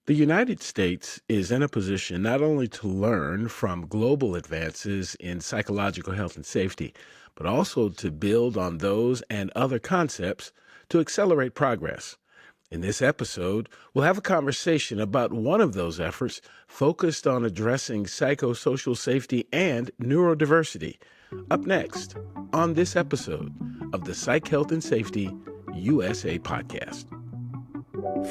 The United States is in a position not only to learn from global advances in psychological health and safety, but also to build on those and other concepts to accelerate progress. In this episode, we'll have a conversation about one of those efforts focused on addressing psychosocial safety and neurodiversity. Up next, on this episode of the Psych Health and Safety USA podcast.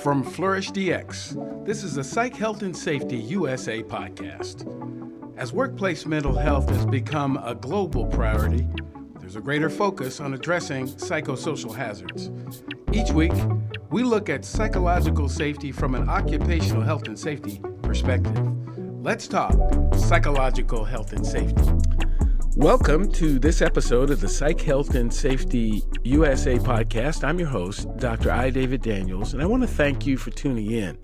From Flourish DX, this is the Psych Health and Safety USA podcast. As workplace mental health has become a global priority, there's a greater focus on addressing psychosocial hazards. Each week, we look at psychological safety from an occupational health and safety perspective. Let's talk psychological health and safety. Welcome to this episode of the Psych Health and Safety USA podcast. I'm your host, Dr. I. David Daniels, and I want to thank you for tuning in.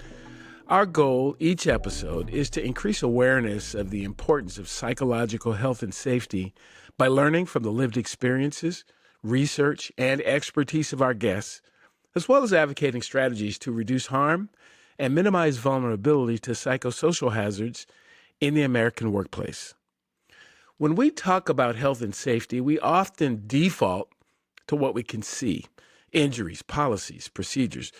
Our goal each episode is to increase awareness of the importance of psychological health and safety by learning from the lived experiences, research, and expertise of our guests, as well as advocating strategies to reduce harm and minimize vulnerability to psychosocial hazards in the American workplace. When we talk about health and safety, we often default to what we can see: injuries, policies, procedures.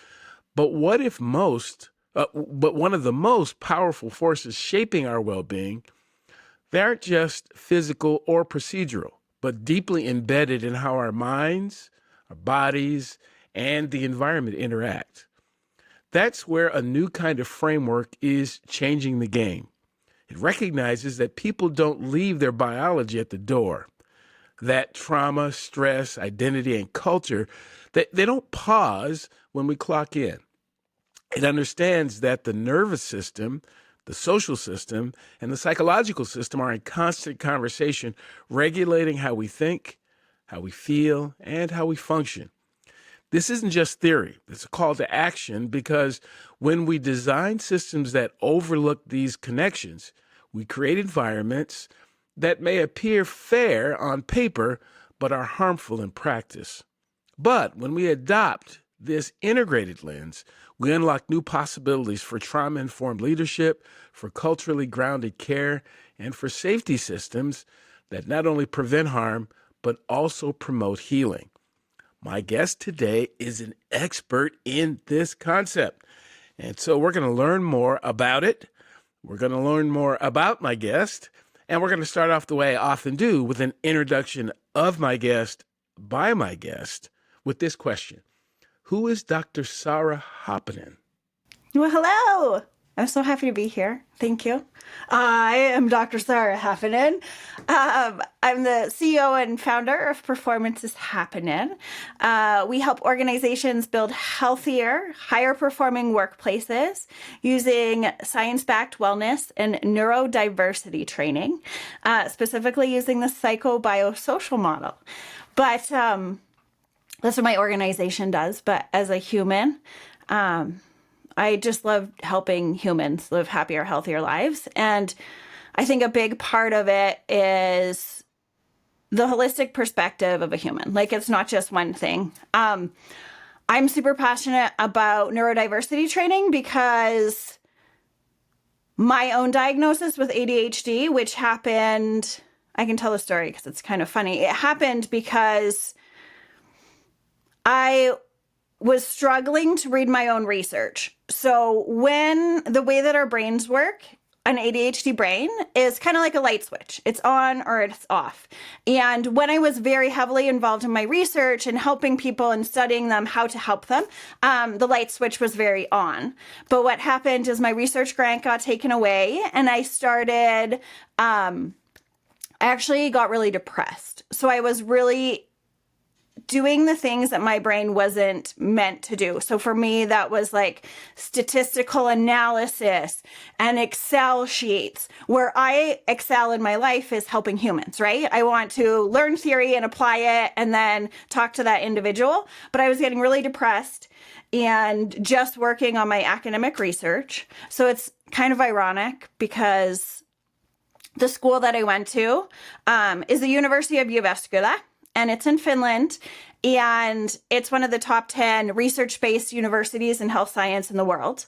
But one of the most powerful forces shaping our well-being, they aren't just physical or procedural, but deeply embedded in how our minds, our bodies, and the environment interact. That's where a new kind of framework is changing the game. It recognizes that people don't leave their biology at the door, that trauma, stress, identity, and culture, they don't pause when we clock in. It understands that the nervous system, the social system, and the psychological system are in constant conversation, regulating how we think, how we feel, and how we function. This isn't just theory. It's a call to action, because when we design systems that overlook these connections, we create environments that may appear fair on paper, but are harmful in practice. But when we adopt this integrated lens, we unlock new possibilities for trauma-informed leadership, for culturally grounded care, and for safety systems that not only prevent harm, but also promote healing. My guest today is an expert in this concept. And so we're going to learn more about it. We're going to learn more about my guest. And we're going to start off the way I often do, with an introduction of my guest by my guest, with this question: who is Dr. Saara Haapanen? Well, hello. I'm so happy to be here. Thank you. I am Dr. Saara Haapanen. I'm the CEO and founder of Performance is Happening. We help organizations build healthier, higher performing workplaces using science-backed wellness and neurodiversity training, specifically using the psychobiosocial model. But that's what my organization does. But as a human, I just love helping humans live happier, healthier lives. And I think a big part of it is the holistic perspective of a human. Like, it's not just one thing. I'm super passionate about neurodiversity training because my own diagnosis with ADHD, which happened, I can tell the story because it's kind of funny. It happened because I was struggling to read my own research. So when the way that our brains work, an ADHD brain is kind of like a light switch. It's on or it's off. And when I was very heavily involved in my research and helping people and studying them, how to help them, the light switch was very on. But what happened is my research grant got taken away, and I started, I actually got really depressed. So I was really doing the things that my brain wasn't meant to do. So for me, that was like statistical analysis and Excel sheets. Where I excel in my life is helping humans, right? I want to learn theory and apply it and then talk to that individual. But I was getting really depressed and just working on my academic research. So it's kind of ironic because the school that I went to is the University of Jyväskylä. And it's in Finland. and it's one of the top 10 research-based universities in health science in the world.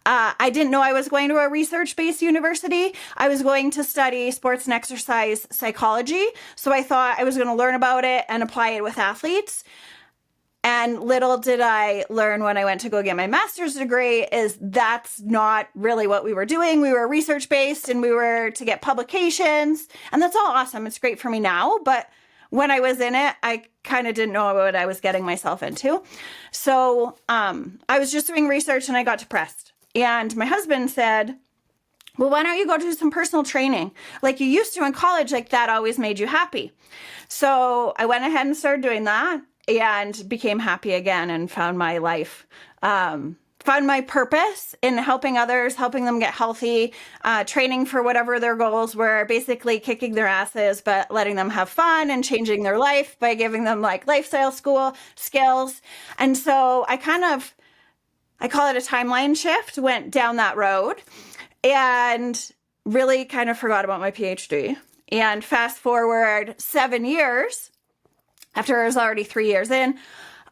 I didn't know I was going to a research-based university. I was going to study sports and exercise psychology. So I thought I was going to learn about it and apply it with athletes. And little did I learn when I went to go get my master's degree is that's not really what we were doing. We were research-based and we were to get publications. And that's all awesome. It's great for me now. But when I was in it, I kind of didn't know what I was getting myself into. So I was just doing research and I got depressed. And my husband said, well, why don't you go do some personal training like you used to in college? Like that always made you happy. So I went ahead and started doing that and became happy again and found my life. Found my purpose in helping others, helping them get healthy, training for whatever their goals were, basically kicking their asses, but letting them have fun and changing their life by giving them like lifestyle school skills. And so I call it a timeline shift, went down that road and really kind of forgot about my PhD. And fast forward 7 years, after I was already 3 years in,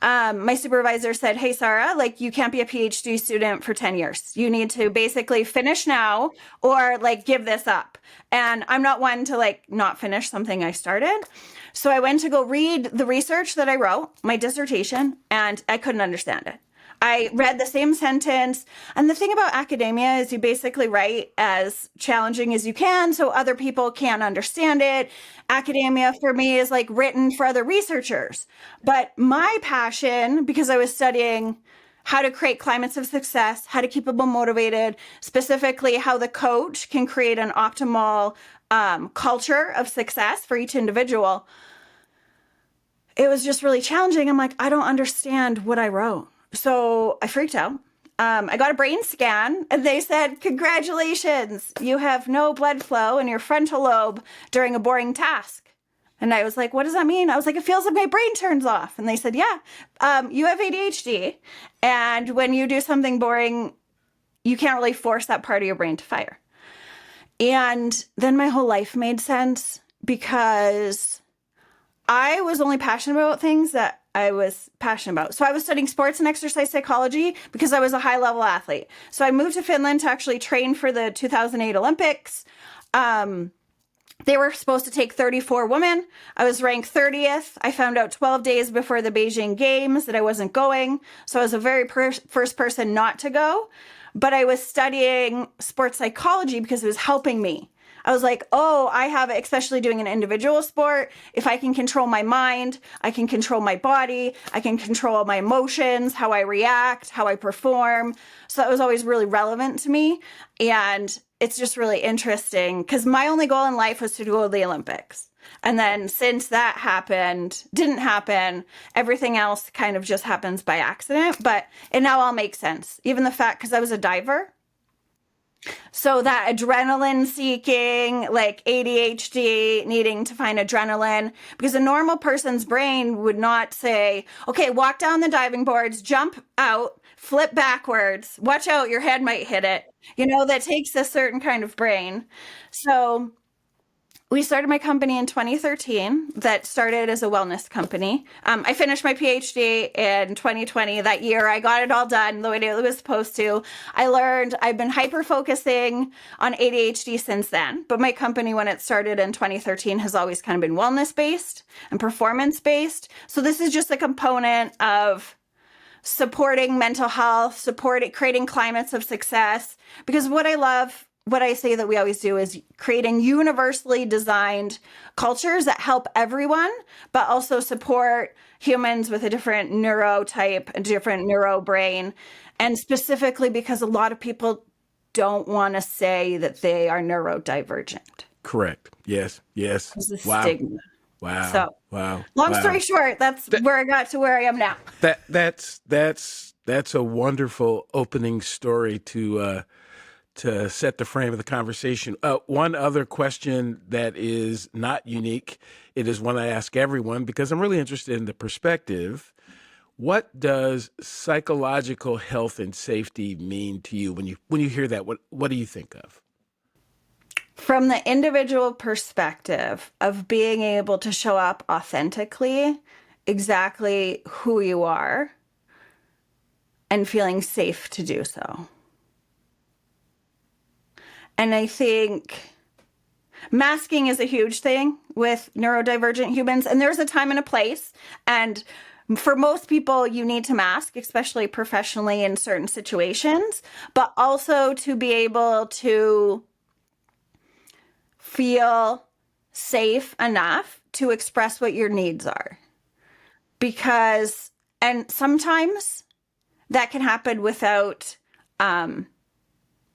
my supervisor said, hey, Saara, like you can't be a PhD student for 10 years. You need to basically finish now or like give this up. And I'm not one to like not finish something I started. So I went to go read the research that I wrote, my dissertation, and I couldn't understand it. I read the same sentence. And the thing about academia is you basically write as challenging as you can so other people can understand it. Academia for me is like written for other researchers. But my passion, because I was studying how to create climates of success, how to keep people motivated, specifically how the coach can create an optimal culture of success for each individual. It was just really challenging. I'm like, I don't understand what I wrote. So I freaked out. I got a brain scan and they said, congratulations, you have no blood flow in your frontal lobe during a boring task. And I was like, what does that mean? I was like, it feels like my brain turns off. And they said, yeah, you have ADHD. And when you do something boring, you can't really force that part of your brain to fire. And then my whole life made sense because I was only passionate about things that I was passionate about. So I was studying sports and exercise psychology because I was a high level athlete. So I moved to Finland to actually train for the 2008 Olympics. They were supposed to take 34 women. I was ranked 30th. I found out 12 days before the Beijing Games that I wasn't going. So I was the very first person not to go. But I was studying sports psychology because it was helping me. I was like, oh, I have it, especially doing an individual sport. If I can control my mind, I can control my body, I can control my emotions, how I react, how I perform. So that was always really relevant to me. And it's just really interesting because my only goal in life was to go to the Olympics. And then since that didn't happen, everything else kind of just happens by accident. But it now all makes sense. Even the fact, because I was a diver. So that adrenaline seeking, like ADHD, needing to find adrenaline, because a normal person's brain would not say, okay, walk down the diving boards, jump out, flip backwards, watch out, your head might hit it. That takes a certain kind of brain. So we started my company in 2013 that started as a wellness company. I finished my PhD in 2020. That year, I got it all done the way it was supposed to. I learned I've been hyper-focusing on ADHD since then. But my company, when it started in 2013, has always kind of been wellness-based and performance-based. So this is just a component of supporting mental health, creating climates of success. Because what I say that we always do is creating universally designed cultures that help everyone, but also support humans with a different neurotype, a different neurobrain. And specifically because a lot of people don't want to say that they are neurodivergent. Correct. Yes. It's a Wow. stigma. Wow. So, Wow. long Wow. story short, that's where I got to where I am now. That's a wonderful opening story to set the frame of the conversation. One other question that is not unique, it is one I ask everyone because I'm really interested in the perspective. What does psychological health and safety mean to you when you hear that? What do you think of? From the individual perspective of being able to show up authentically exactly who you are and feeling safe to do so. And I think masking is a huge thing with neurodivergent humans, and there's a time and a place. And for most people, you need to mask, especially professionally in certain situations, but also to be able to feel safe enough to express what your needs are. Because, and sometimes that can happen without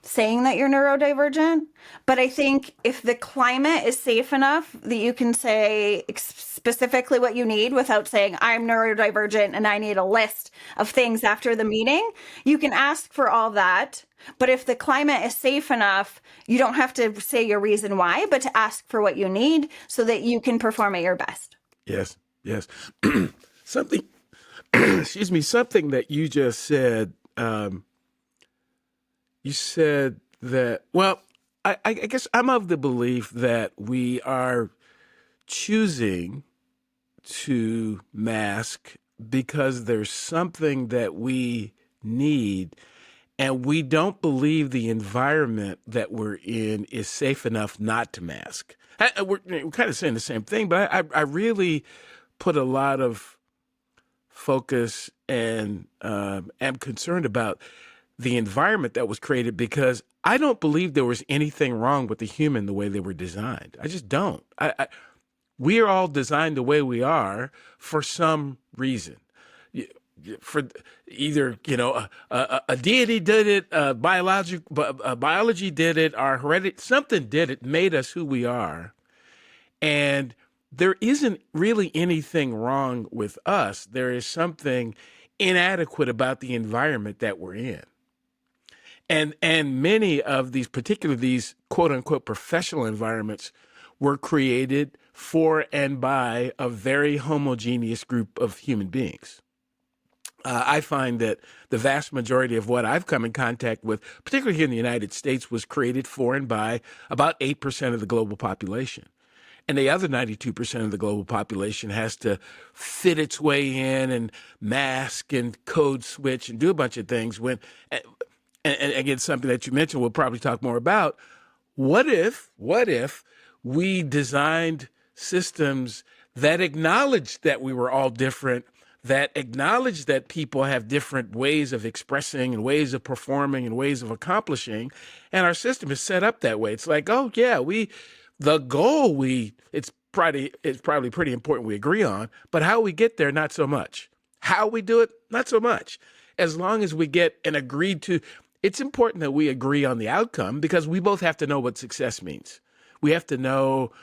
saying that you're neurodivergent. But I think if the climate is safe enough that you can say specifically what you need without saying, I'm neurodivergent and I need a list of things after the meeting, you can ask for all that. But if the climate is safe enough, you don't have to say your reason why, but to ask for what you need so that you can perform at your best. Yes, yes. Something, excuse me, something that you just said. You said that, well, I guess I'm of the belief that we are choosing to mask because there's something that we need, and we don't believe the environment that we're in is safe enough not to mask. We're kind of saying the same thing, but I really put a lot of focus and am concerned about the environment that was created, because I don't believe there was anything wrong with the human the way they were designed. I just don't. We are all designed the way we are for some reason. For either, a deity did it, biology did it, our heredity, something did it, made us who we are. And there isn't really anything wrong with us. There is something inadequate about the environment that we're in. And many of these, particularly these quote unquote professional environments, were created for and by a very homogeneous group of human beings. I find that the vast majority of what I've come in contact with, particularly here in the United States, was created for and by about 8% of the global population. And the other 92% of the global population has to fit its way in and mask and code switch and do a bunch of things when, and again, something that you mentioned we'll probably talk more about. What if we designed systems that acknowledged that we were all different, that acknowledged that people have different ways of expressing and ways of performing and ways of accomplishing, and our system is set up that way? It's like, oh yeah, it's probably pretty important we agree on, but how we get there, not so much. How we do it, not so much. As long as we get an agreed to, it's important that we agree on the outcome, because we both have to know what success means. We have to know,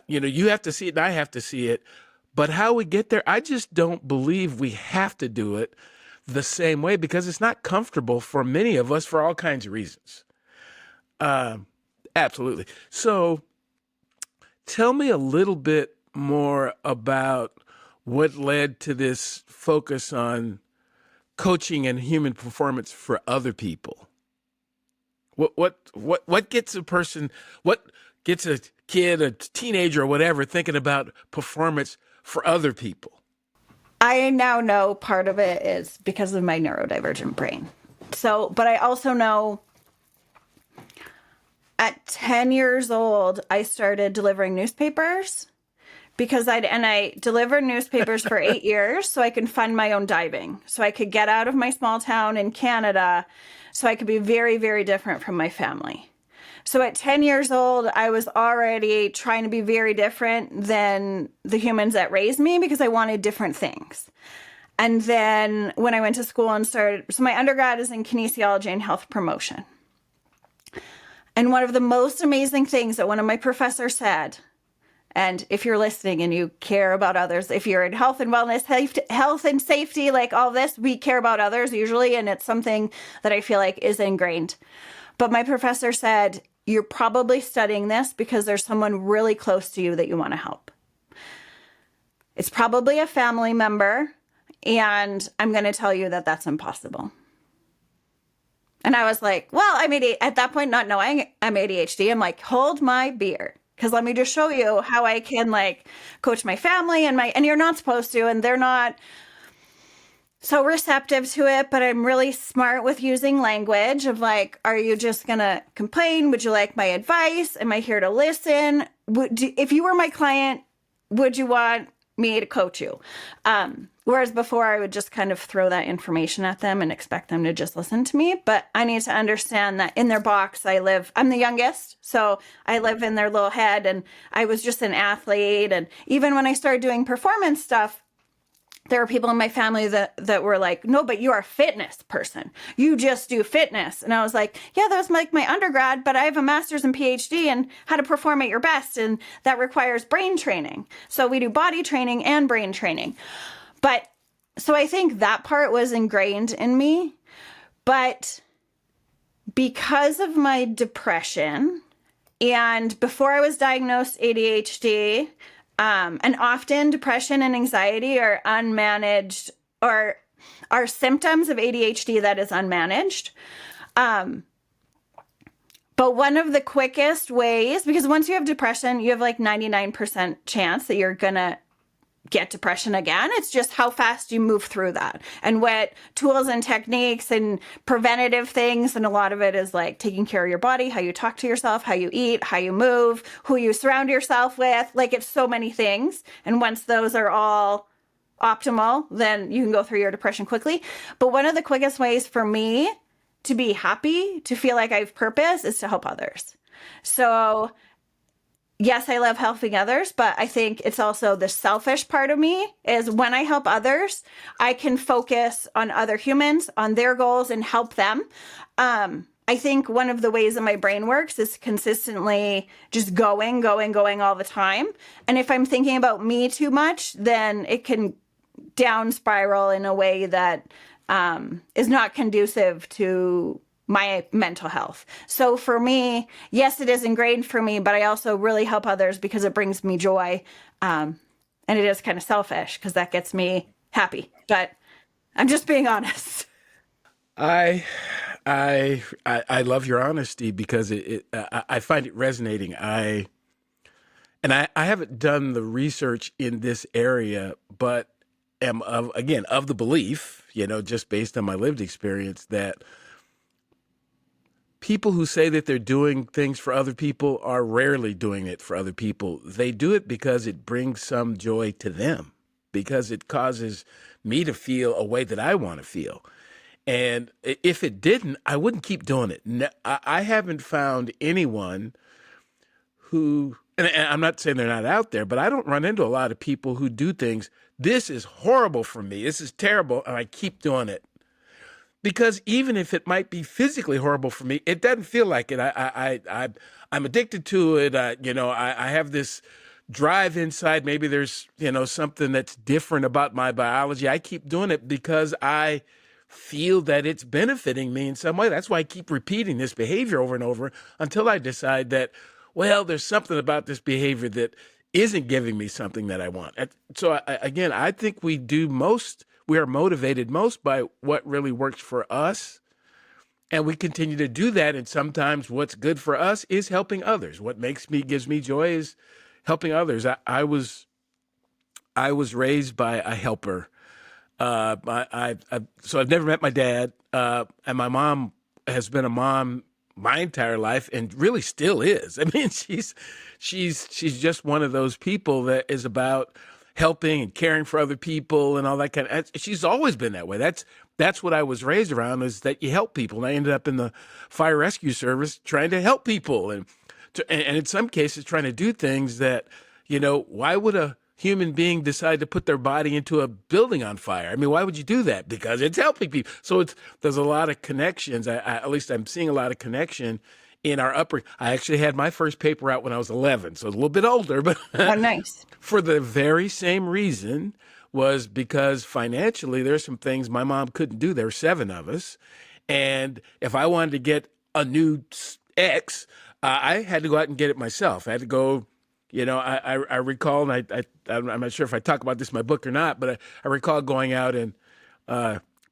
you have to see it and I have to see it, but how we get there, I just don't believe we have to do it the same way, because it's not comfortable for many of us for all kinds of reasons. Absolutely. So tell me a little bit more about what led to this focus on coaching and human performance for other people. What gets a person, what gets a kid, a teenager or whatever, thinking about performance for other people? I now know part of it is because of my neurodivergent brain. So, but I also know at 10 years old, I started delivering newspapers because I delivered newspapers for 8 years so I could fund my own diving. So I could get out of my small town in Canada so I could be very, very different from my family. So at 10 years old, I was already trying to be very different than the humans that raised me because I wanted different things. And then when I went to school and so my undergrad is in kinesiology and health promotion. And one of the most amazing things that one of my professors said, and if you're listening and you care about others, if you're in health and wellness, health and safety, like all this, we care about others usually, and it's something that I feel like is ingrained. But my professor said, you're probably studying this because there's someone really close to you that you want to help. It's probably a family member, and I'm going to tell you that that's impossible. And I was like, well, at that point, not knowing I'm ADHD, I'm like, hold my beer. because let me just show you how I can like coach my family and you're not supposed to, and they're not so receptive to it, but I'm really smart with using language of like, are you just gonna complain? Would you like my advice? Am I here to listen? If you were my client, would you want me to coach you? Whereas before I would just kind of throw that information at them and expect them to just listen to me. But I need to understand that in their box, I'm the youngest. So I live in their little head, and I was just an athlete. And even when I started doing performance stuff, there were people in my family that were like, no, but you're a fitness person. You just do fitness. And I was like, yeah, that was like my undergrad, but I have a master's and PhD in how to perform at your best. And that requires brain training. So we do body training and brain training. But so I think that part was ingrained in me. But because of my depression, and before I was diagnosed ADHD, and often depression and anxiety are unmanaged, or are symptoms of ADHD that is unmanaged. But one of the quickest ways, because once you have depression, you have like 99% chance that you're going to get depression again. It's just how fast you move through that and what tools and techniques and preventative things. And a lot of it is like taking care of your body, how you talk to yourself, how you eat, how you move, who you surround yourself with. Like it's so many things. And once those are all optimal, then you can go through your depression quickly. But one of the quickest ways for me to be happy, to feel like I have purpose, is to help others. So yes, I love helping others, but I think it's also the selfish part of me is when I help others, I can focus on other humans, on their goals, and help them. I think one of the ways that my brain works is consistently just going all the time. And if I'm thinking about me too much, then it can down spiral in a way that is not conducive to my mental health. So for me, yes, it is ingrained for me, but I also really help others because it brings me joy. And it is kind of selfish because that gets me happy, but I'm just being honest. I I love your honesty because I find it resonating. I haven't done the research in this area, but am of the belief, just based on my lived experience, that people who say that they're doing things for other people are rarely doing it for other people. They do it because it brings some joy to them, because it causes me to feel a way that I want to feel. And if it didn't, I wouldn't keep doing it. I haven't found anyone who, and I'm not saying they're not out there, but I don't run into a lot of people who do things. This is horrible for me. This is terrible. And I keep doing it. Because even if it might be physically horrible for me, it doesn't feel like it. I'm addicted to it. I have this drive inside. Maybe there's, something that's different about my biology. I keep doing it because I feel that it's benefiting me in some way. That's why I keep repeating this behavior over and over until I decide that, well, there's something about this behavior that isn't giving me something that I want. So again, I think we are motivated most by what really works for us. And we continue to do that. And sometimes what's good for us is helping others. What gives me joy is helping others. I was raised by a helper. So I've never met my dad. And my mom has been a mom my entire life and really still is. I mean, she's just one of those people that is about helping and caring for other people and all that kind of. She's always been that way. That's what I was raised around, is that you help people. And I ended up in the fire rescue service trying to help people, and in some cases trying to do things that, why would a human being decide to put their body into a building on fire? I mean, why would you do that? Because it's helping people. So there's a lot of connections. At least I'm seeing a lot of connection in our upbringing. I actually had my first paper out when I was 11, so a little bit older, but Oh, nice. for the very same reason, was because financially there's some things my mom couldn't do. There were 7 of us. And if I wanted to get a new X, I had to go out and get it myself. I had to go, I recall, and I'm not sure if I talk about this in my book or not, but I recall going out and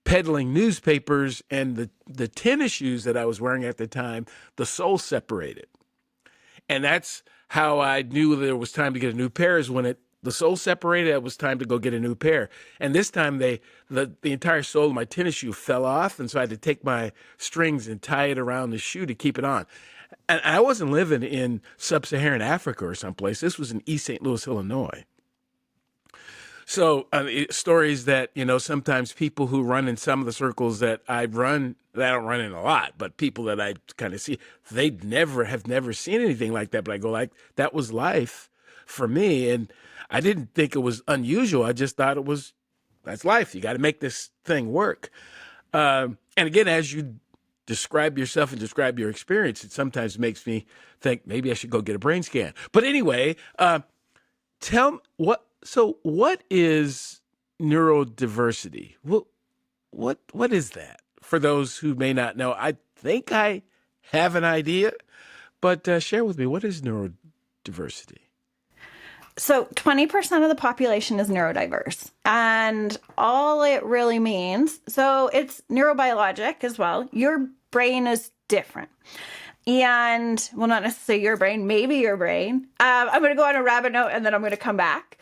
peddling newspapers, and the tennis shoes that I was wearing at the time, the sole separated. And that's how I knew there was time to get a new pair, is when the sole separated, it was time to go get a new pair. And this time the entire sole of my tennis shoe fell off, and so I had to take my strings and tie it around the shoe to keep it on. And I wasn't living in sub-Saharan Africa or someplace. This was in East St. Louis, Illinois. So stories that, sometimes people who run in some of the circles that I don't run in a lot, but people that I kind of see, they have never seen anything like that. But I go, like, that was life for me. And I didn't think it was unusual. I just thought that's life. You got to make this thing work. And again, as you describe yourself and describe your experience, it sometimes makes me think maybe I should go get a brain scan. But anyway, tell me what is neurodiversity? What is that? For those who may not know, I think I have an idea, but share with me, what is neurodiversity? So 20% of the population is neurodiverse, and all it really means, so it's neurobiologic as well. Your brain is different. And, well, not necessarily your brain, maybe your brain. I'm going to go on a rabbit note and then I'm going to come back.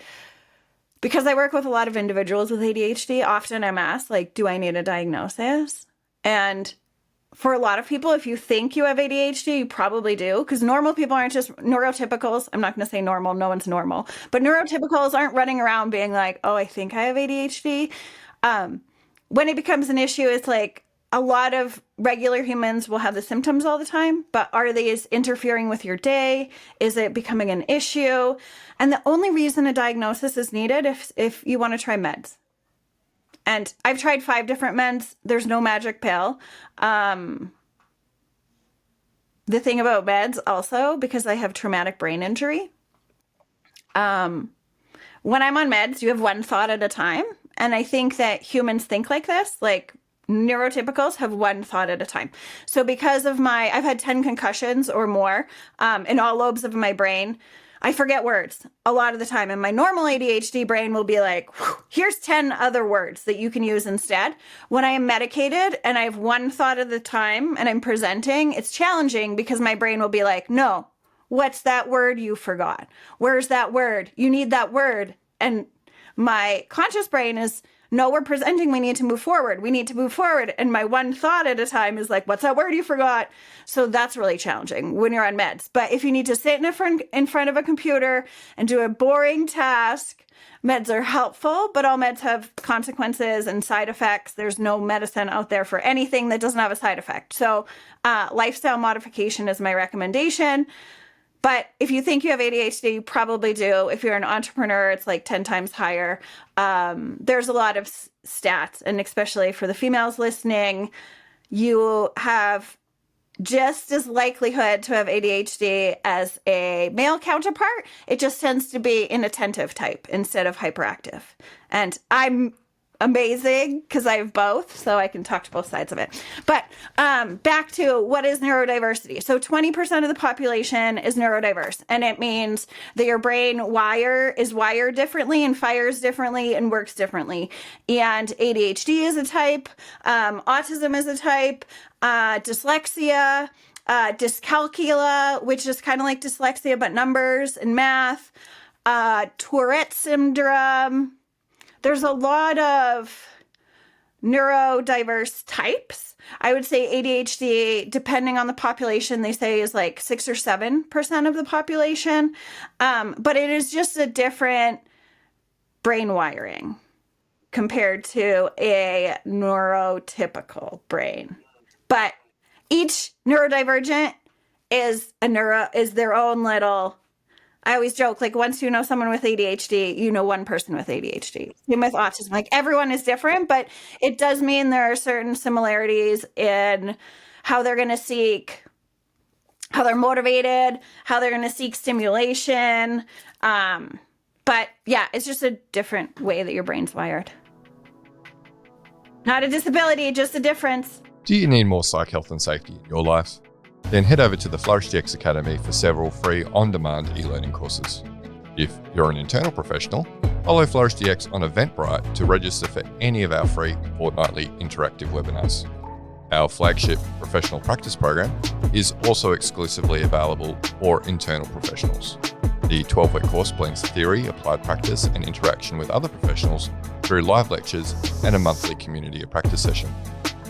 Because I work with a lot of individuals with ADHD, often I'm asked, like, do I need a diagnosis? And for a lot of people, if you think you have ADHD, you probably do. Because normal people aren't just neurotypicals. I'm not going to say normal. No one's normal. But neurotypicals aren't running around being like, oh, I think I have ADHD. When it becomes an issue, it's like a lot of regular humans will have the symptoms all the time. But are these interfering with your day? Is it becoming an issue? And the only reason a diagnosis is needed if you want to try meds. And I've tried 5 different meds. There's no magic pill. The thing about meds also, because I have traumatic brain injury, when I'm on meds, you have one thought at a time. And I think that humans think like this, like neurotypicals have one thought at a time. So because of I've had 10 concussions or more in all lobes of my brain, I forget words a lot of the time. And my normal ADHD brain will be like, here's 10 other words that you can use instead. When I am medicated and I have one thought at a time and I'm presenting, it's challenging because my brain will be like, no, what's that word you forgot? Where's that word? You need that word. And my conscious brain is, no, we're presenting. We need to move forward. We need to move forward. And my one thought at a time is like, what's that word you forgot? So that's really challenging when you're on meds. But if you need to sit in front of a computer and do a boring task, meds are helpful, but all meds have consequences and side effects. There's no medicine out there for anything that doesn't have a side effect. So lifestyle modification is my recommendation. But if you think you have ADHD, you probably do. If you're an entrepreneur, it's like 10 times higher. There's a lot of stats, and especially for the females listening, you have just as likelihood to have ADHD as a male counterpart. It just tends to be inattentive type instead of hyperactive. And I'm amazing because I have both, so I can talk to both sides of it. But back to what is neurodiversity. So 20% of the population is neurodiverse, and it means that your brain is wired differently and fires differently and works differently. And ADHD is a type, autism is a type, dyslexia, dyscalculia, which is kind of like dyslexia but numbers and math, Tourette syndrome. There's a lot of neurodiverse types. I would say ADHD, depending on the population, they say is like 6 or 7% of the population. But it is just a different brain wiring compared to a neurotypical brain. But each neurodivergent is their own little. I always joke, like, once you know someone with ADHD, you know one person with ADHD. Same with autism. Like, everyone is different, but it does mean there are certain similarities in how they're going to seek, how they're motivated, how they're going to seek stimulation. But yeah, it's just a different way that your brain's wired. Not a disability, just a difference. Do you need more psych health and safety in your life? Then head over to the FlourishDX Academy for several free on-demand e-learning courses. If you're an internal professional, follow FlourishDX on Eventbrite to register for any of our free fortnightly interactive webinars. Our flagship professional practice program is also exclusively available for internal professionals. The 12-week course blends theory, applied practice, and interaction with other professionals through live lectures and a monthly community of practice session.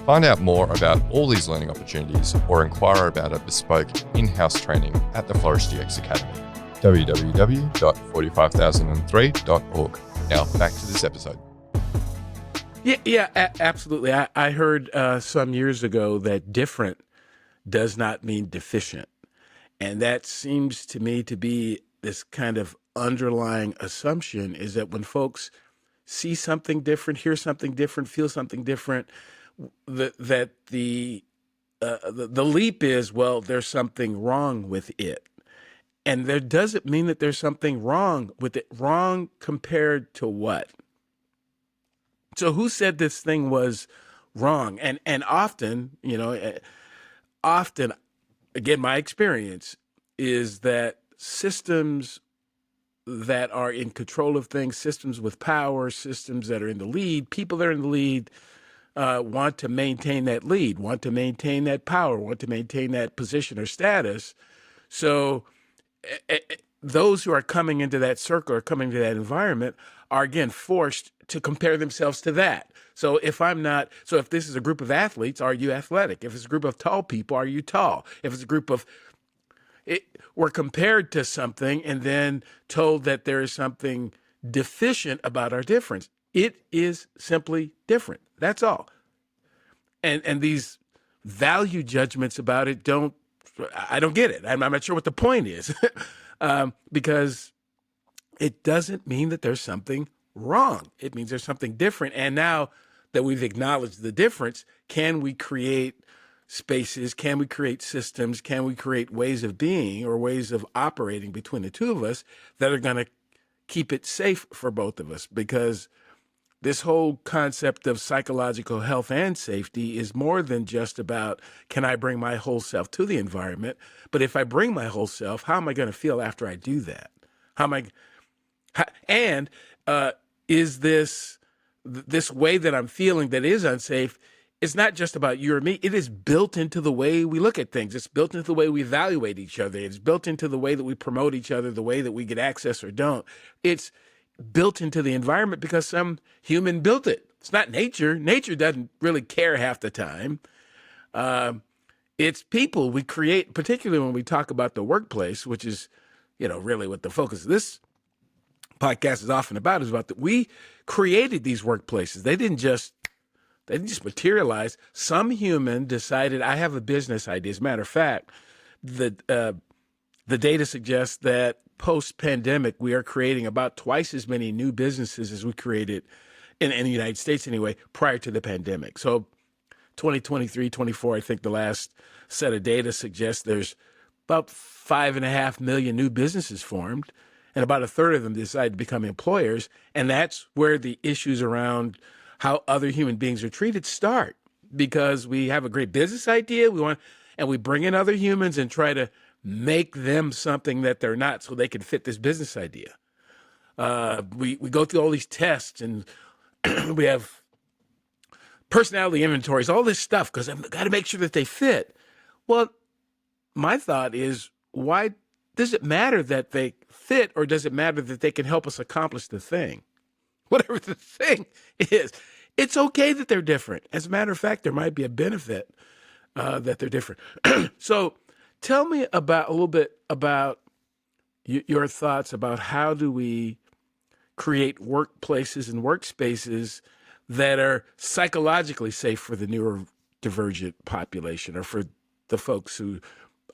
Find out more about all these learning opportunities or inquire about a bespoke in-house training at the Flourish DX Academy. www.45003.org. Now back to this episode. Absolutely. I heard some years ago that different does not mean deficient. And that seems to me to be this kind of underlying assumption, is that when folks see something different, hear something different, feel something different, that the leap is, well, there's something wrong with it. And there doesn't mean that there's something wrong with it. Wrong compared to what? So who said this thing was wrong? And often, again, my experience is that systems that are in control of things, systems with power, systems that are in the lead, people that are in the lead, want to maintain that lead, want to maintain that power, want to maintain that position or status. So those who are coming into that circle or coming to that environment are, again, forced to compare themselves to that. So if this is a group of athletes, are you athletic? If it's a group of tall people, are you tall? If it's a group of, we're compared to something and then told that there is something deficient about our difference. It is simply different. That's all. And these value judgments about it I don't get it. I'm not sure what the point is, because it doesn't mean that there's something wrong. It means there's something different. And now that we've acknowledged the difference, can we create spaces? Can we create systems? Can we create ways of being or ways of operating between the two of us that are going to keep it safe for both of us? Because this whole concept of psychological health and safety is more than just about, can I bring my whole self to the environment? But if I bring my whole self, how am I going to feel after I do that? Is this way that I'm feeling that is unsafe? It's not just about you or me. It is built into the way we look at things. It's built into the way we evaluate each other. It's built into the way that we promote each other, the way that we get access or don't. It's built into the environment because some human built it. It's not nature. Nature doesn't really care half the time. It's people we create, particularly when we talk about the workplace, which is, really what the focus of this podcast is often about, is about that we created these workplaces. They didn't just materialize. Some human decided, I have a business idea. As a matter of fact, the data suggests that post-pandemic, we are creating about twice as many new businesses as we created in the United States anyway, prior to the pandemic. So 2023, 24, I think the last set of data suggests there's about 5.5 million new businesses formed, and about a third of them decide to become employers. And that's where the issues around how other human beings are treated start, because we have a great business idea, and we bring in other humans and try to make them something that they're not so they can fit this business idea. We go through all these tests, and we have personality inventories, all this stuff, because I've got to make sure that they fit. Well, my thought is, why does it matter that they fit, or does it matter that they can help us accomplish the thing? Whatever the thing is, it's okay that they're different. As a matter of fact, there might be a benefit that they're different. So tell me a little bit about your thoughts about how do we create workplaces and workspaces that are psychologically safe for the neurodivergent population, or for the folks who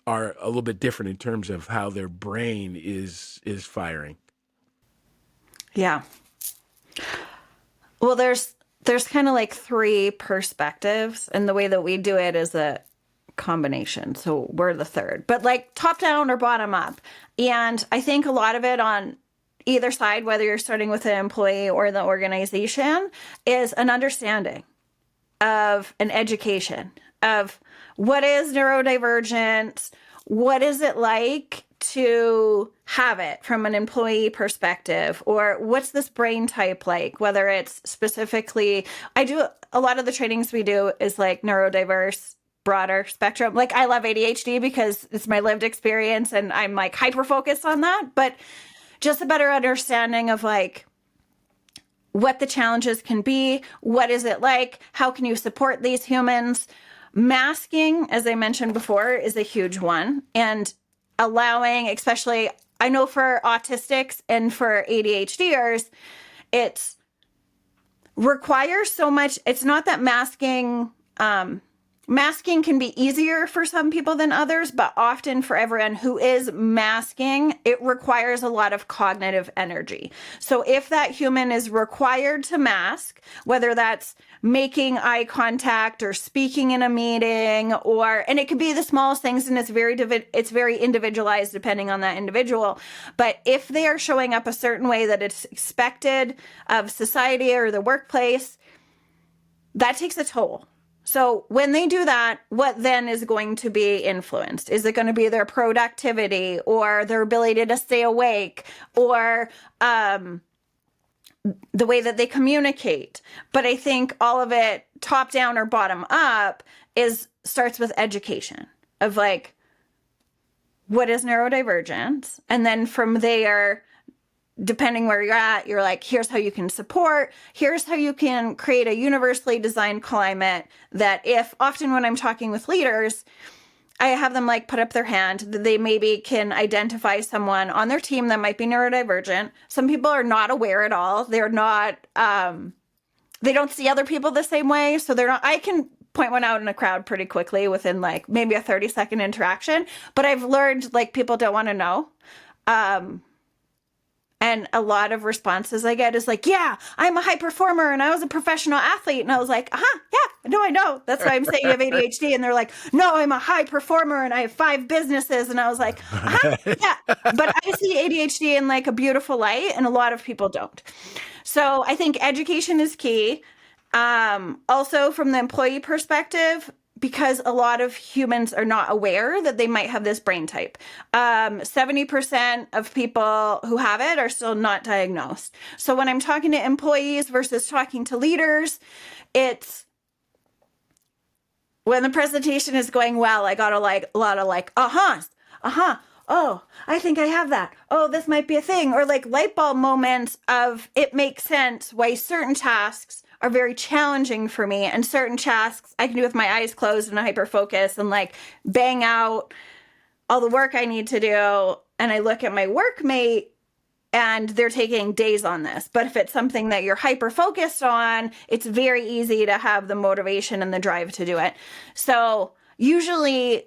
are a little bit different in terms of how their brain is firing. Yeah. Well, there's kind of like three perspectives, and the way that we do it is a combination. So we're the third, but like top down or bottom up. And I think a lot of it on either side, whether you're starting with an employee or the organization, is an understanding of an education of what is neurodivergent, what is it like to have it from an employee perspective, or what's this brain type like, whether it's specifically, I do a lot of the trainings we do is like neurodiverse, broader spectrum. Like I love ADHD because it's my lived experience and I'm like hyper focused on that, but just a better understanding of like what the challenges can be, what is it like, how can you support these humans. Masking, as I mentioned before, is a huge one, and allowing, especially I know for autistics and for ADHDers, it requires so much. It's not that masking can be easier for some people than others, but often for everyone who is masking, it requires a lot of cognitive energy. So if that human is required to mask, whether that's making eye contact or speaking in a meeting, and it could be the smallest things, and it's very individualized depending on that individual. But if they are showing up a certain way that it's expected of society or the workplace, that takes a toll. So when they do that, what then is going to be influenced? Is it going to be their productivity or their ability to stay awake or the way that they communicate? But I think all of it, top down or bottom up, starts with education of like, what is neurodivergence? And then from there, depending where you're at, you're like, here's how you can support, here's how you can create a universally designed climate that often when I'm talking with leaders, I have them like put up their hand that they maybe can identify someone on their team that might be neurodivergent. Some people are not aware at all. They're not, they don't see other people the same way. So I can point one out in a crowd pretty quickly within like maybe a 30-second interaction, but I've learned like people don't want to know. And a lot of responses I get is like, yeah, I'm a high performer and I was a professional athlete. And I was like, yeah, no, I know. That's why I'm saying you have ADHD. And they're like, no, I'm a high performer and I have 5 businesses. And I was like, yeah. But I see ADHD in like a beautiful light and a lot of people don't. So I think education is key. Also from the employee perspective, because a lot of humans are not aware that they might have this brain type. 70% of people who have it are still not diagnosed. So when I'm talking to employees versus talking to leaders, it's when the presentation is going well, I got a lot of like, oh, I think I have that. Oh, this might be a thing. Or like light bulb moments of it makes sense why certain tasks are very challenging for me, and certain tasks I can do with my eyes closed and hyper focus and like bang out all the work I need to do. And I look at my workmate and they're taking days on this. But if it's something that you're hyper focused on, it's very easy to have the motivation and the drive to do it. So usually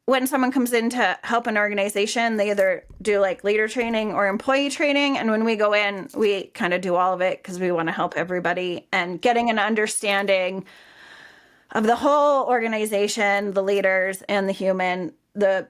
when someone comes in to help an organization, they either do like leader training or employee training. And when we go in, we kind of do all of it because we want to help everybody, and getting an understanding of the whole organization, the leaders and the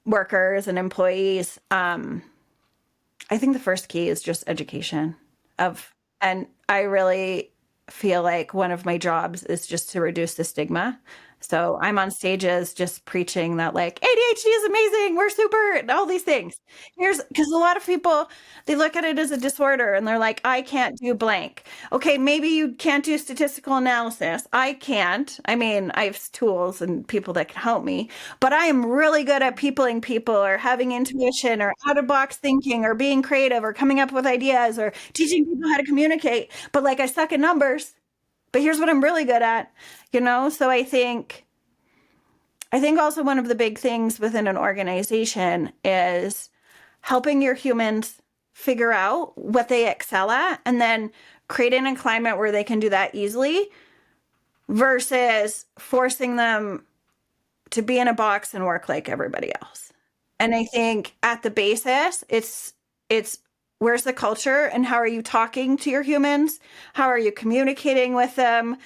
workers and employees. I think the first key is just education and I really feel like one of my jobs is just to reduce the stigma. So I'm on stages just preaching that like ADHD is amazing, we're super, and all these things. Because a lot of people, they look at it as a disorder and they're like, I can't do blank. Okay, maybe you can't do statistical analysis. I can't. I mean, I have tools and people that can help me, but I am really good at peopling people or having intuition or out of box thinking or being creative or coming up with ideas or teaching people how to communicate. But like I suck at numbers. But here's what I'm really good at, So I think also one of the big things within an organization is helping your humans figure out what they excel at and then creating a climate where they can do that easily versus forcing them to be in a box and work like everybody else. And I think at the basis, it's where's the culture and how are you talking to your humans? How are you communicating with them?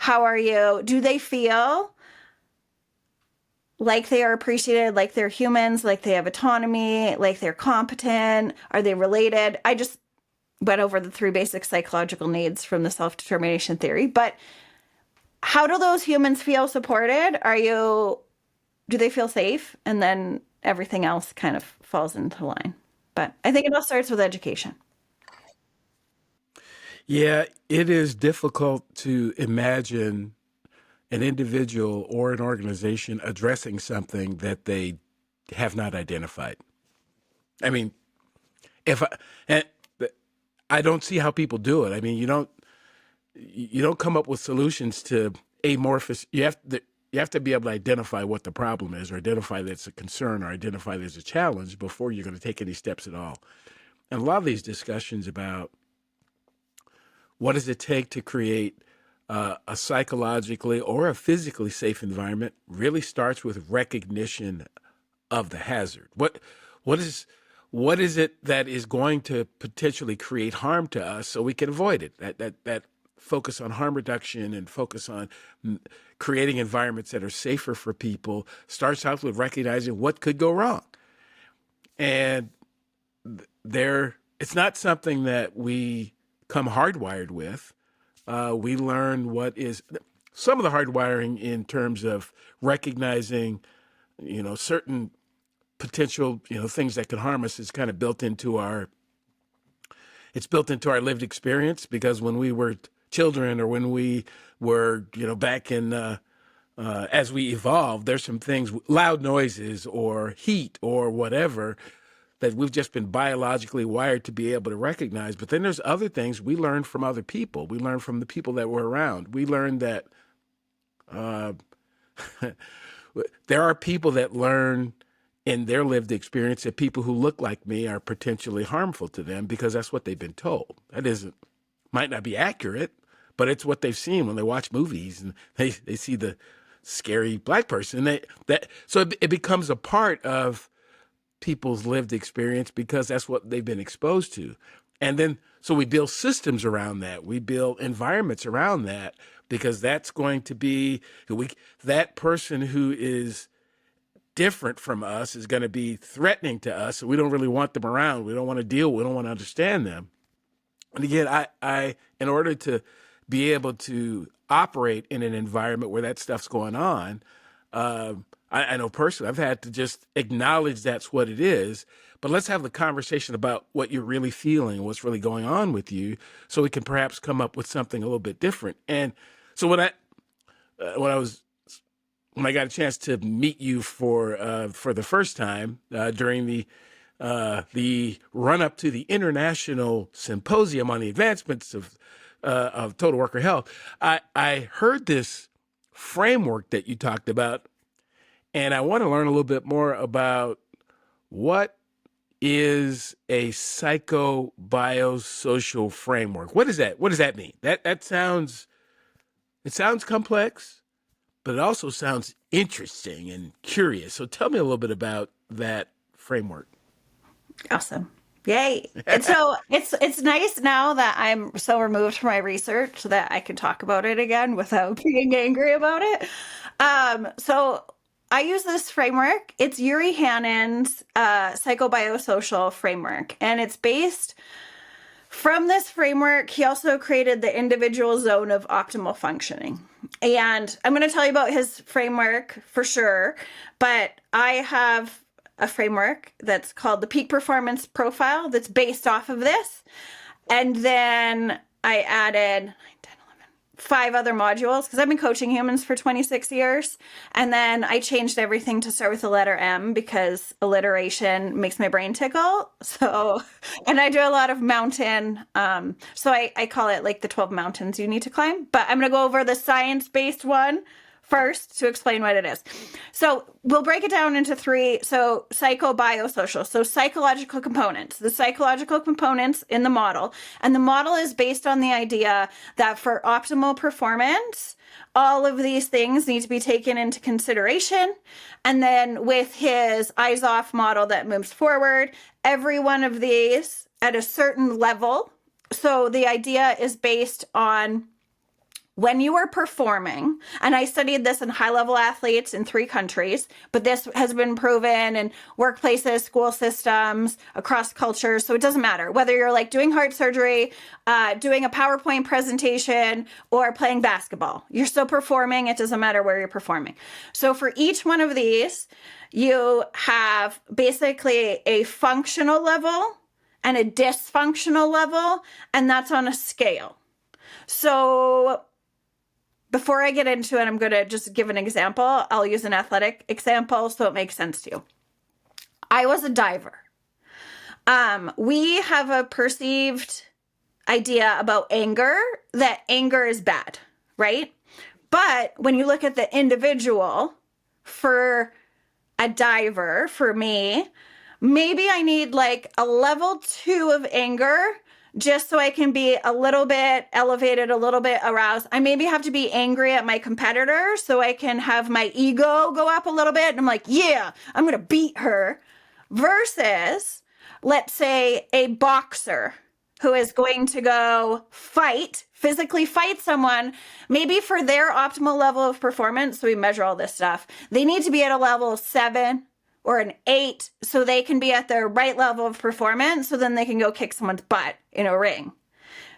Do they feel like they are appreciated, like they're humans, like they have autonomy, like they're competent? Are they related? I just went over the 3 basic psychological needs from the self-determination theory, but how do those humans feel supported? Do they feel safe? And then everything else kind of falls into line. But I think it all starts with education. Yeah, it is difficult to imagine an individual or an organization addressing something that they have not identified. I mean, if I, and I don't see how people do it. I mean, you don't come up with solutions to amorphous. You have to be able to identify what the problem is, or identify that it's a concern, or identify there's a challenge before you're going to take any steps at all. And a lot of these discussions about what does it take to create a psychologically or a physically safe environment really starts with recognition of the hazard. What is it that is going to potentially create harm to us so we can avoid it? That focus on harm reduction and focus on creating environments that are safer for people starts out with recognizing what could go wrong. And it's not something that we come hardwired with. We learn what is some of the hardwiring in terms of recognizing, certain potential, things that could harm us is kind of built into our lived experience, because when we were children, or when we were, back in, as we evolved, there's some things, loud noises or heat or whatever, that we've just been biologically wired to be able to recognize. But then there's other things we learn from other people. We learn from the people that were around. We learn that there are people that learn in their lived experience that people who look like me are potentially harmful to them, because that's what they've been told. Might not be accurate, but it's what they've seen when they watch movies and they see the scary black person. So it becomes a part of people's lived experience because that's what they've been exposed to. And then, so we build systems around that. We build environments around that, because that's going to be, that person who is different from us is going to be threatening to us. So we don't really want them around. We don't want to we don't want to understand them. And again, I in order to be able to operate in an environment where that stuff's going on, I know personally, I've had to just acknowledge that's what it is, but let's have the conversation about what you're really feeling, what's really going on with you, so we can perhaps come up with something a little bit different. And so when I got a chance to meet you for the first time during the run up to the International Symposium on the Advancements of Total Worker Health, I heard this framework that you talked about. And I want to learn a little bit more about what is a psychobiosocial framework. What is that? What does that mean? It sounds complex, but it also sounds interesting and curious. So tell me a little bit about that framework. Awesome. Yay. And so it's nice now that I'm so removed from my research that I can talk about it again without being angry about it. So I use this framework. It's Uri Hannon's psychobiosocial framework, and it's based from this framework. He also created the individual zone of optimal functioning. And I'm going to tell you about his framework for sure, but I have a framework that's called the Peak Performance Profile that's based off of this. And then I added 5 other modules because I've been coaching humans for 26 years. And then I changed everything to start with the letter M because alliteration makes my brain tickle. So, and I do a lot of mountain. So I call it like the 12 mountains you need to climb. But I'm going to go over the science-based one first to explain what it is. So we'll break it down into 3. So psychobiosocial, so psychological components, the psychological components in the model. And the model is based on the idea that for optimal performance, all of these things need to be taken into consideration. And then with his eyes off model that moves forward, every one of these at a certain level. So the idea is based on when you are performing, and I studied this in high-level athletes in 3 countries, but this has been proven in workplaces, school systems, across cultures, so it doesn't matter. Whether you're like doing heart surgery, doing a PowerPoint presentation, or playing basketball, you're still performing. It doesn't matter where you're performing. So for each one of these, you have basically a functional level and a dysfunctional level, and that's on a scale. So before I get into it, I'm going to just give an example. I'll use an athletic example so it makes sense to you. I was a diver. We have a perceived idea about anger, that anger is bad, right? But when you look at the individual, for a diver, for me, maybe I need like a level 2 of anger just so I can be a little bit elevated, a little bit aroused. I maybe have to be angry at my competitor so I can have my ego go up a little bit. And I'm like, yeah, I'm going to beat her. Versus, let's say, a boxer who is going to go fight, physically fight someone, maybe for their optimal level of performance. So we measure all this stuff. They need to be at a level 7 or an 8 so they can be at their right level of performance, so then they can go kick someone's butt in a ring.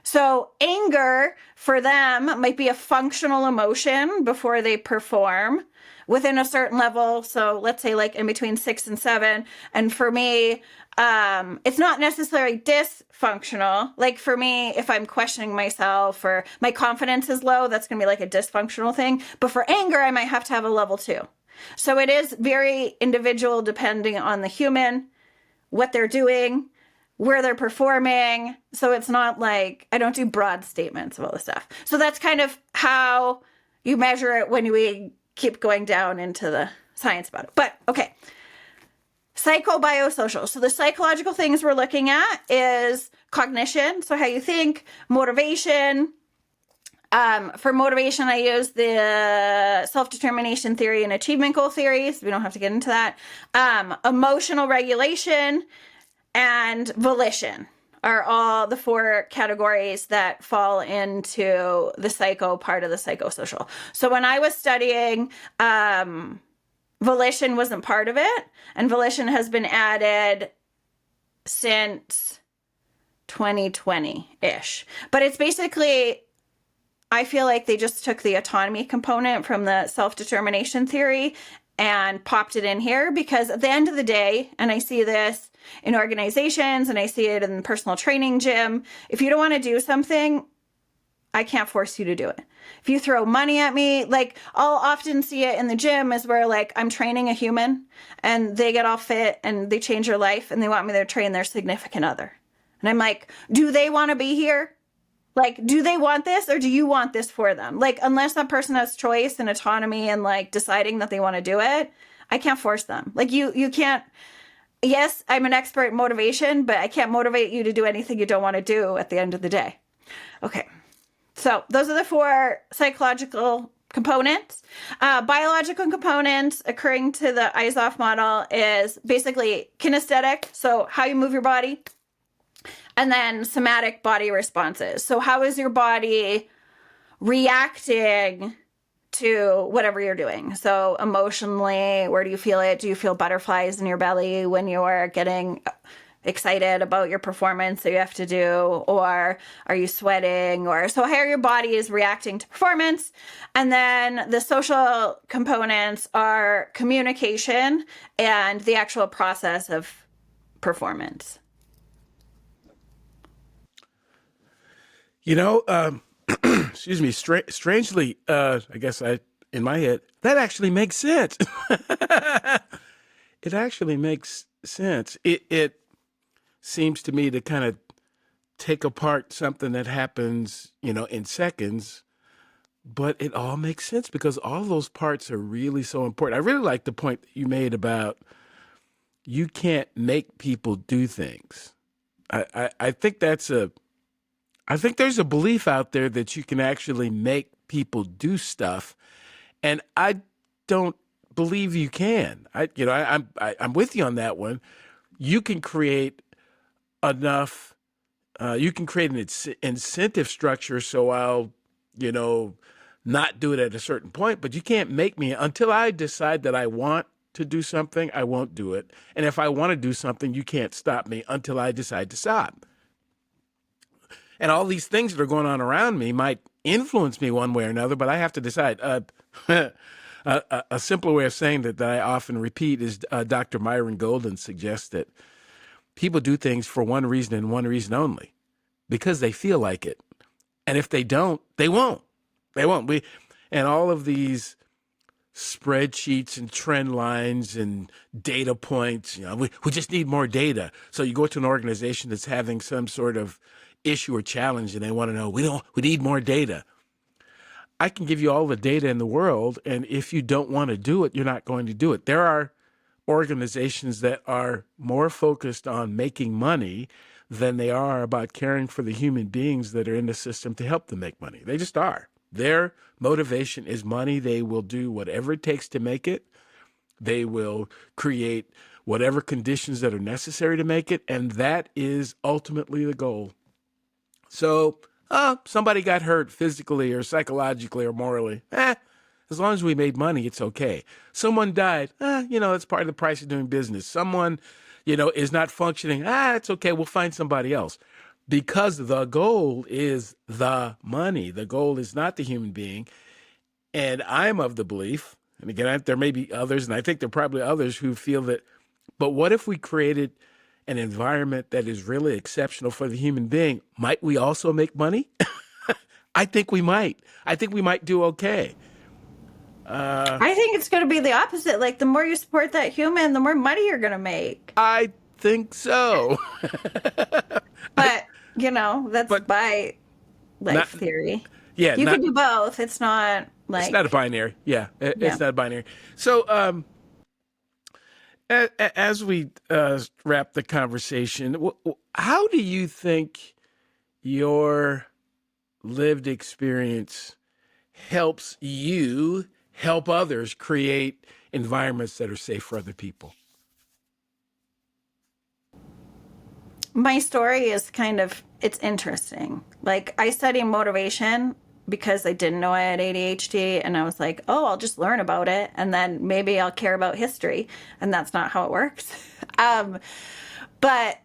So anger for them might be a functional emotion before they perform within a certain level. So let's say like in between 6 and 7. And for me, it's not necessarily dysfunctional. Like for me, if I'm questioning myself or my confidence is low, that's going to be like a dysfunctional thing. But for anger, I might have to have a level 2. So it is very individual depending on the human, what they're doing, where they're performing. So it's not like, I don't do broad statements of all this stuff. So that's kind of how you measure it when we keep going down into the science about it. But okay, psychobiosocial. So the psychological things we're looking at is cognition. So how you think, motivation. For motivation, I use the self-determination theory and achievement goal theories. We don't have to get into that. Emotional regulation and volition are all the 4 categories that fall into the psycho part of the psychosocial. So when I was studying, volition wasn't part of it, and volition has been added since 2020-ish. But it's basically, I feel like they just took the autonomy component from the self-determination theory and popped it in here, because at the end of the day, and I see this in organizations and I see it in the personal training gym, if you don't want to do something, I can't force you to do it. If you throw money at me, like I'll often see it in the gym is where like I'm training a human and they get all fit and they change their life and they want me to train their significant other. And I'm like, do they want to be here? Like, do they want this or do you want this for them? Like, unless that person has choice and autonomy and like deciding that they want to do it, I can't force them. Like you can't, yes, I'm an expert in motivation, but I can't motivate you to do anything you don't want to do at the end of the day. Okay. So those are the 4 psychological components. Biological components occurring to the Isoff model is basically kinesthetic. So how you move your body. And then somatic body responses. So how is your body reacting to whatever you're doing? So emotionally, where do you feel it? Do you feel butterflies in your belly when you are getting excited about your performance that you have to do? Or are you sweating? Or so how your body is reacting to performance. And then the social components are communication and the actual process of performance. You know, excuse me, strangely, I guess in my head, that actually makes sense. It actually makes sense. It seems to me to kind of take apart something that happens, in seconds, but it all makes sense because all those parts are really so important. I really like the point that you made about you can't make people do things. I think I think there's a belief out there that you can actually make people do stuff, and I don't believe you can. I'm with you on that one. You can create enough. You can create an incentive structure. So I'll, you know, not do it at a certain point, but you can't make me until I decide that I want to do something, I won't do it. And if I want to do something, you can't stop me until I decide to stop. And all these things that are going on around me might influence me one way or another, but I have to decide. A simpler way of saying that I often repeat is Dr. Myron Golden suggests that people do things for one reason and one reason only, because they feel like it. And if they don't, they won't. They won't. And all of these spreadsheets and trend lines and data points, we just need more data. So you go to an organization that's having some sort of issue or challenge and they want to know, we need more data. I can give you all the data in the world, and if you don't want to do it, you're not going to do it. There are organizations that are more focused on making money than they are about caring for the human beings that are in the system to help them make money. They just are. Their motivation is money. They will do whatever it takes to make it. They will create whatever conditions that are necessary to make it, and that is ultimately the goal. So, somebody got hurt physically or psychologically or morally. As long as we made money, it's okay. Someone died. That's part of the price of doing business. Someone, is not functioning. It's okay. We'll find somebody else. Because the goal is the money. The goal is not the human being. And I'm of the belief, and again, there may be others, and I think there are probably others who feel that, but what if we created an environment that is really exceptional for the human being? Might we also make money? I think we might. I think we might do okay. I think it's going to be the opposite. Like, the more you support that human, the more money you're going to make. I think so. But, that's by life theory. Yeah. You can do both. It's not like... It's not a binary. Yeah. It's not a binary. So, as we wrap the conversation, how do you think your lived experience helps you help others create environments that are safe for other people? My story is it's interesting. Like, I study motivation because I didn't know I had ADHD, and I was like, I'll just learn about it, and then maybe I'll care about history, and that's not how it works. But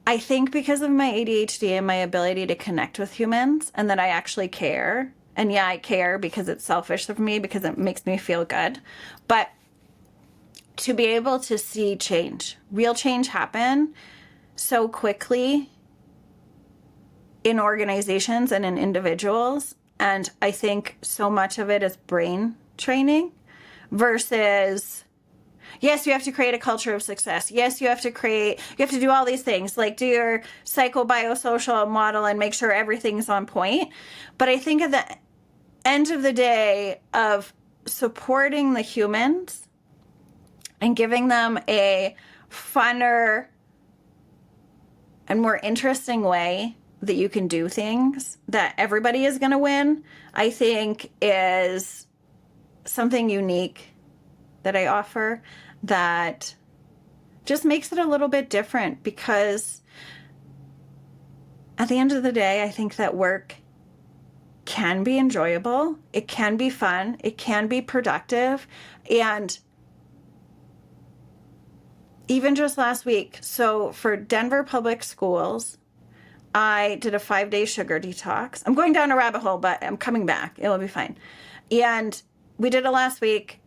I think because of my ADHD and my ability to connect with humans, and that I actually care, and I care because it's selfish of me, because it makes me feel good, but to be able to see change, real change happen so quickly in organizations and in individuals. And I think so much of it is brain training versus, yes, you have to create a culture of success. Yes, you have to do all these things, like do your psychobiosocial model and make sure everything's on point. But I think at the end of the day, of supporting the humans and giving them a funner and more interesting way that you can do things that everybody is going to win, I think is something unique that I offer that just makes it a little bit different. Because at the end of the day, I think that work can be enjoyable, it can be fun, it can be productive. And even just last week, so for Denver Public Schools, I did a 5-day sugar detox. I'm going down a rabbit hole, but I'm coming back. It'll be fine. And we did it last week.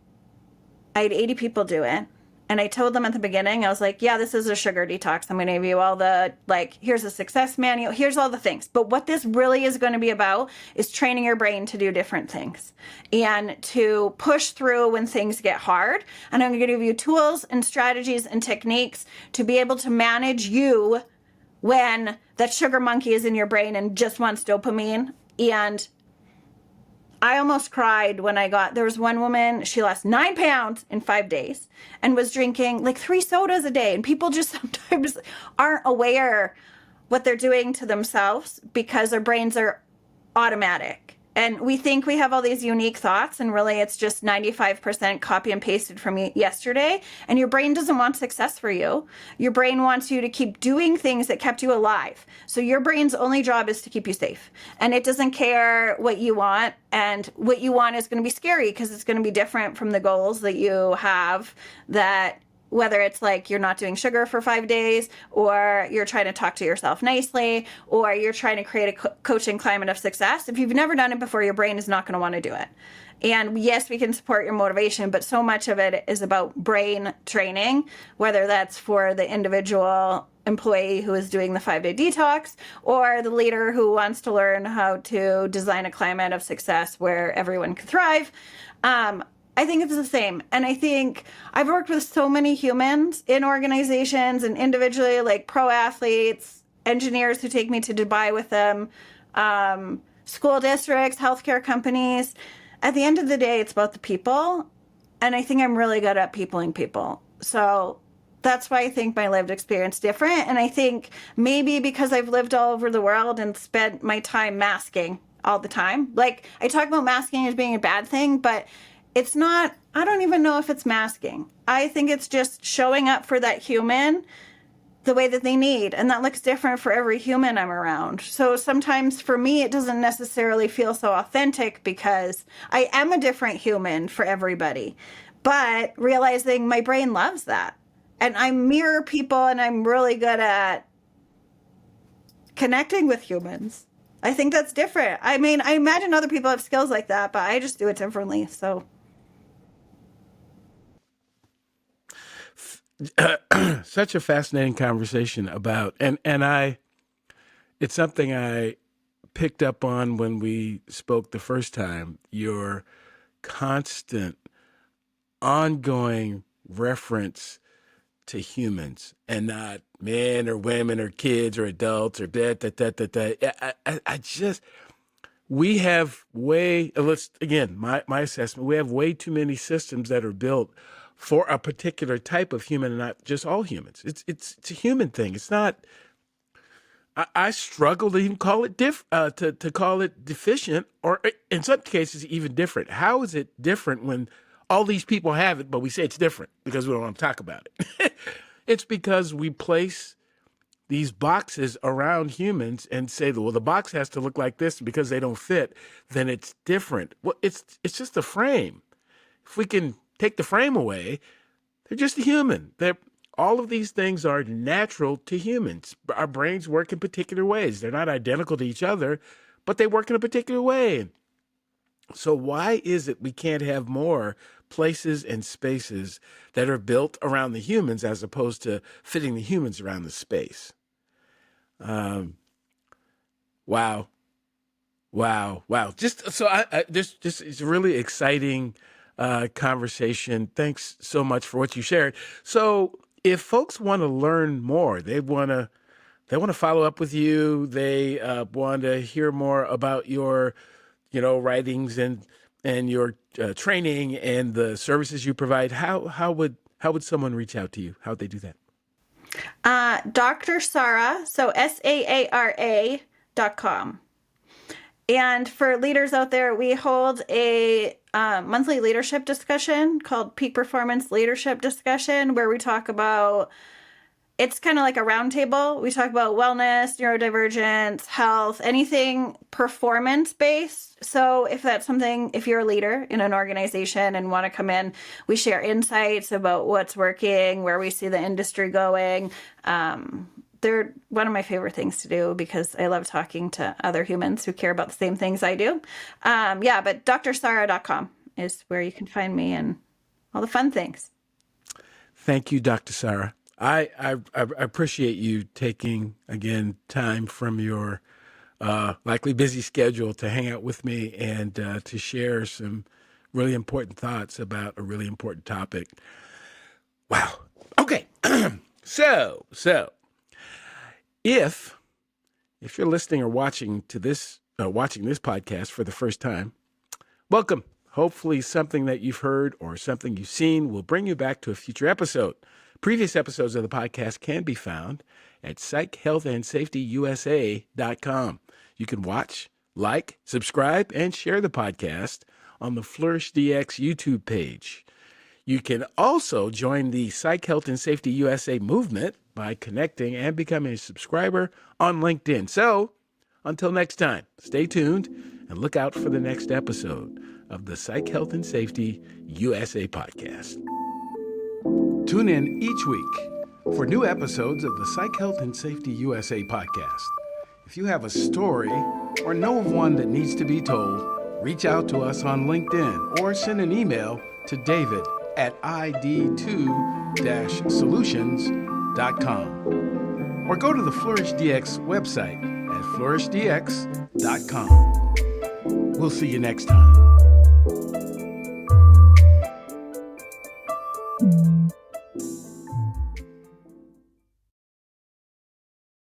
I had 80 people do it. And I told them at the beginning, I was like, yeah, this is a sugar detox. I'm going to give you all the, here's a success manual. Here's all the things. But what this really is going to be about is training your brain to do different things and to push through when things get hard. And I'm going to give you tools and strategies and techniques to be able to manage you when that sugar monkey is in your brain and just wants dopamine. And I almost cried when there was one woman, she lost 9 pounds in 5 days and was drinking 3 sodas a day. And people just sometimes aren't aware what they're doing to themselves because their brains are automatic. And we think we have all these unique thoughts, and really it's just 95% copy and pasted from yesterday. And your brain doesn't want success for you. Your brain wants you to keep doing things that kept you alive. So your brain's only job is to keep you safe. And it doesn't care what you want. And what you want is going to be scary because it's going to be different from the goals that you have, that whether it's like you're not doing sugar for 5 days, or you're trying to talk to yourself nicely, or you're trying to create a coaching climate of success. If you've never done it before, your brain is not going to want to do it. And yes, we can support your motivation, but so much of it is about brain training, whether that's for the individual employee who is doing the 5-day detox, or the leader who wants to learn how to design a climate of success where everyone can thrive. I think it's the same. And I think I've worked with so many humans in organizations and individually, like pro athletes, engineers who take me to Dubai with them, school districts, healthcare companies. At the end of the day, it's about the people. And I think I'm really good at peopling people. So that's why I think my lived experience is different. And I think maybe because I've lived all over the world and spent my time masking all the time. Like, I talk about masking as being a bad thing, but it's not. I don't even know if it's masking. I think it's just showing up for that human the way that they need. And that looks different for every human I'm around. So sometimes for me, it doesn't necessarily feel so authentic because I am a different human for everybody. But realizing my brain loves that. And I mirror people, and I'm really good at connecting with humans. I think that's different. I mean, I imagine other people have skills like that, but I just do it differently. So such a fascinating conversation about, and it's something I picked up on when we spoke the first time, your constant ongoing reference to humans and not men or women or kids or adults or I just, we have my assessment, we have way too many systems that are built for a particular type of human and not just all humans. It's a human thing. It's not, I struggle to even call it to call it deficient, or in some cases even different. How is it different when all these people have it, but we say it's different because we don't want to talk about it? It's because we place these boxes around humans and say, well, the box has to look like this, because they don't fit, then it's different. Well, it's just a frame. If we can take the frame away, they're just a human. All of these things are natural to humans. Our brains work in particular ways. They're not identical to each other, but they work in a particular way. So why is it we can't have more places and spaces that are built around the humans as opposed to fitting the humans around the space? Wow. Just so this is a really exciting conversation. Thanks so much for what you shared. So if folks want to learn more, they want to follow up with you, they want to hear more about your writings and your training and the services you provide, how would someone reach out to you? How would they do that? Dr. Saara, so SAARA.com. And for leaders out there, we hold a monthly leadership discussion called Peak Performance Leadership Discussion, where we talk about, it's kind of like a roundtable. We talk about wellness, neurodivergence, health, anything performance-based. So if that's something, if you're a leader in an organization and want to come in, we share insights about what's working, where we see the industry going. They're one of my favorite things to do because I love talking to other humans who care about the same things I do. But drsaara.com is where you can find me and all the fun things. Thank you, Dr. Saara. I appreciate you taking, again, time from your likely busy schedule to hang out with me and to share some really important thoughts about a really important topic. Wow. Okay. So if you're listening or watching this podcast for the first time, welcome. Hopefully something that you've heard or something you've seen will bring you back to a future episode. Previous episodes of the podcast can be found at psychhealthandsafetyusa.com. You can watch, Like, subscribe, and share the podcast on the Flourish DX YouTube page. You can also join the Psych, Health, and Safety USA movement by connecting and becoming a subscriber on LinkedIn. So, until next time, stay tuned and look out for the next episode of the Psych, Health, and Safety USA podcast. Tune in each week for new episodes of the Psych, Health, and Safety USA podcast. If you have a story or know of one that needs to be told, reach out to us on LinkedIn or send an email to david@id2-solutions.com or go to the Flourish DX website at flourishdx.com. We'll see you next time.